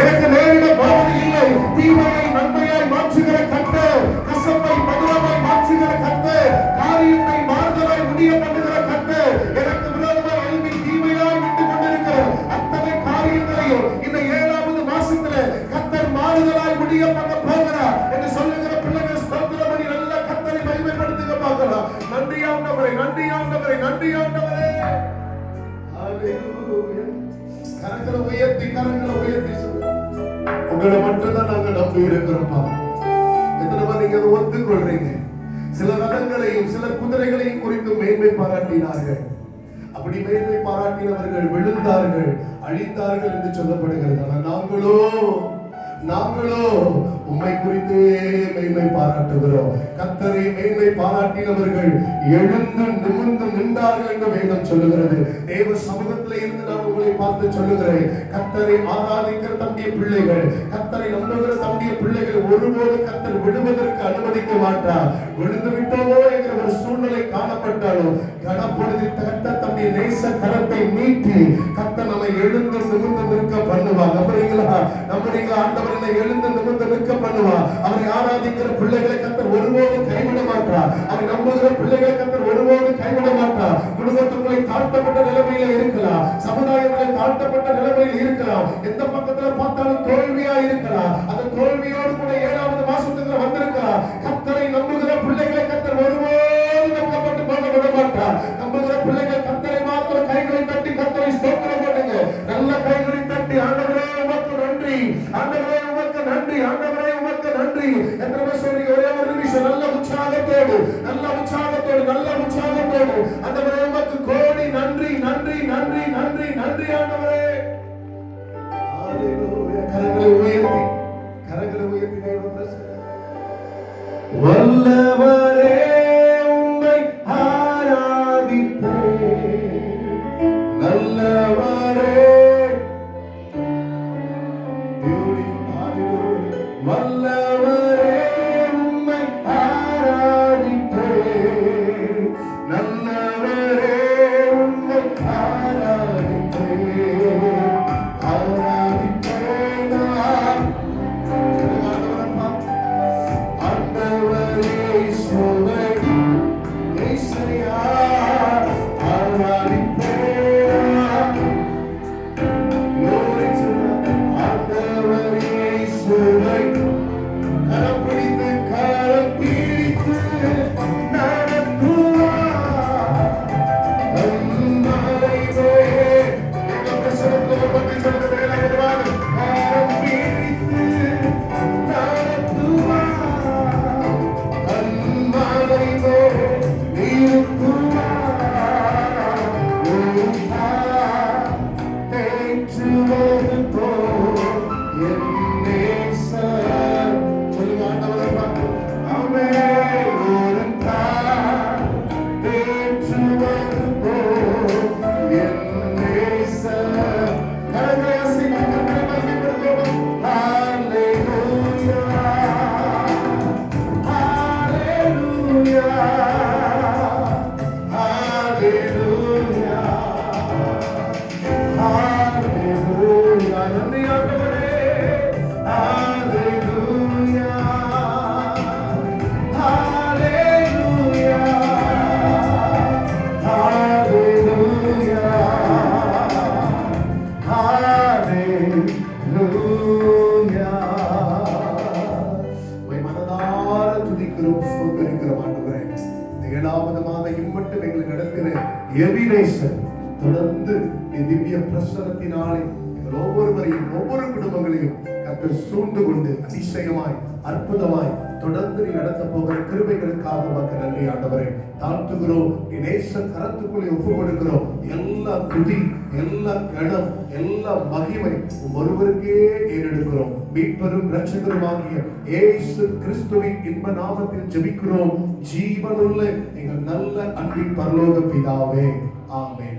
எனக்கு நேரிட போவது இல்லை. தீமையை நன்மையாய் மாற்றுகிற கர்த்தர், கசப்பை மதுரமாய் மாற்றுகிற கர்த்தர், காரியத்தை மாறுதலாய் முடிய பண்ணுகிற கர்த்தர், எனக்கு விரோதமாய் எழுப்பி தீமையாய் விட்டு கொண்டிருக்கிற அத்தனை காரியங்களையும் இந்த 7வது மாசத்துல கர்த்தர் மாறுதலாய் முடிய பண்ண போகிறார் என்று சொல்லுகிற பிள்ளைகள் ஸ்தோத்திரம் பண்ணி நல்ல கர்த்தரை மகிமைப்படுத்துக பார்க்கலாம். நன்றி ஆண்டவரே, நன்றி ஆண்டவரே, நன்றி ஆண்டவரே. ஹalleluya. கரங்களை உயர்த்தி உங்களை மட்டும்தான் நாங்க நம்பி இருக்கிறோம்ப்பா. எத்தனை பேர் நீங்க ஒத்துக்கொள்றீங்க? சில ரதங்களையும் சில குதிரைகளையும் குறித்து மேன்மை பாராட்டினார்கள். அப்படி மேன்மை பாராட்டினவர்கள் விழுந்தார்கள், அழிந்தார்கள் என்று சொல்லப்படுகிறது. ஆனால் நாங்களோ உம்மை குறித்தே மேன்மை பாராட்டுகிறோம். கர்த்தரை மேன்மை பாராட்டினவர்கள் எழுந்து நிமிர்ந்து நின்றார்கள் என்று வேதம் சொல்லுகிறது. தேவ சமூகத்தில் இருந்து நான் உங்களை பார்த்து சொல்லுகிறேன், கர்த்தரை ஆராதிக்கிற தம்முடைய பிள்ளைகள், கர்த்தரை நம்புகிற தம்முடைய பிள்ளைகள் ஒருபோது கர்த்தர் விடுவதற்கு அனுமதிக்க மாட்டார். விழுந்து விட்டோமோ என்கிற ஒரு சூழ்நிலை காணப்பட்டாலும் கனப்பொழுது கர்த்தர் தம்முடைய நேச கரத்தை நீட்டி கர்த்தர் நம்மை எழுந்து நிமிர்ந்து நிற்க பண்ணுவார். நம்புறீங்களா? ஆண்டவரை எழுந்து நிமிர்ந்து நிற்க பண்ணுவார். அவரை ஆராதிக்கிற பிள்ளைகளை கர்த்தர் ஒருபோது கைவிட மாட்டார். அவரை நம்புகிற பிள்ளைகளை கர்த்தர் ஒருபோது கைவிட மாட்டார். குடும்பத்துக்குள்ளே தாழ்த்தப்பட்ட நிலைமையில இருக்கலாம், சமுதாயத்தில் தாழ்த்தப்பட்ட நிலைமையில் இருக்கலாம், எந்த பக்கத்துல பார்த்தாலும் தோல்வியா இருக்கலாம். அந்த தோல்வியோடு கூட 7வது மாசத்துக்கு வந்திருக்கலாம். கர்த்தரை நம்புகிற பிள்ளைகளை கர்த்தர் ஒருபோது நம்பப்பட்டு போக விட மாட்டார். நம்புகிற பிள்ளைகள் கர்த்தரை மாத்திரம் கைகளை தட்டி கர்த்தரை ஸ்தோத்திரம் பண்ணுங்க. நல்ல கைகளை தட்டி ஆண்டவரே உமக்கு நன்றி, ஆண்டவரே உமக்கு நன்றி, ஆண்டவரே உமக்கு நன்றி. எத்தனை சொல்லி ஒரே ஒரு நிமிஷம் நல்ல உற்சாகத்தோடு ஆண்டவரே உமக்கு கோடி நன்றி, நன்றி, நன்றி, நன்றி, நன்றி ஆண்டவரே. ஹalleluya. கரங்களை உயர்த்தி தேவ பிரசன்னம். வல்லவரே உம்மை ஆராதிப்பேன், நல்லவரே வல்லவரே உம்மை ஆராதிப்பேன், நல்லவரே உம்மை ஆராதிப்பேன், ஆராதிப்பேன் ஆண்டவரே இயேசுவே, இயேசுயா ஆராதிப்பேன். glory to ஆண்டவரே இயேசுவே, கரம் பிடித்து நடத்துவார் அன்பாயிலே. எங்க பிரசனத்துல பற்றி சொல்றது வேளாடுவார். கரம் பிடித்து நடத்துவார் அன்பாயிலே இருக்குவார். தேற்றுவது போல் என் நேசர். சொல்லுங்க ஆண்டவரை பார்த்து. ஆமென். ஒரு தாய் தேற்றுவது போல் என் நேசர். கரங்களை அசைத்து கர்த்தரை மகிமைப்படுத்துவோம். ஹalleluya, ஹalleluya, ஹalleluya, ஹalleluya. நன்றி ஆண்டவரே. ஹalleluya, ஹalleluya, ஹalleluya, ஹalleluya. உம்மை மனதார துதிக்கிறோம், ஸ்தோத்திரிக்கிறோம் ஆண்டவரே. இந்த 7வது மாதம் இம்மட்டும் எங்களை நடத்தின எபினேசர் தொடர்ந்து திவ்ய பிரசன்னத்தினாலே எங்கள் ஒவ்வொருவரையும் ஒவ்வொரு குடும்பங்களையும் கர்த்தர் சூழ்ந்து கொண்டு அதிசயமாய் அற்புதமாய் தொடர்ந்து நீ நடத்த போகிற கிருபைகளுக்காக உமக்கு நன்றி ஆண்டவரே. தாழ்த்துகிறோம், நேச கரத்துக்குள்ளே ஒப்பு கொடுக்கிறோம். எல்லா துதி, எல்லா கணம், எல்லா மகிமை ஒருவருக்கே ஏறெடுக்கிறோம். மீட்பரும் இரட்சகருமாகிய இயேசு கிறிஸ்துவின் இன்ப நாமத்தில் ஜெபிக்கிறோம் ஜீவனுள்ள எங்கள் நல்ல அன்பின் பரலோக பிதாவே. ஆமென்.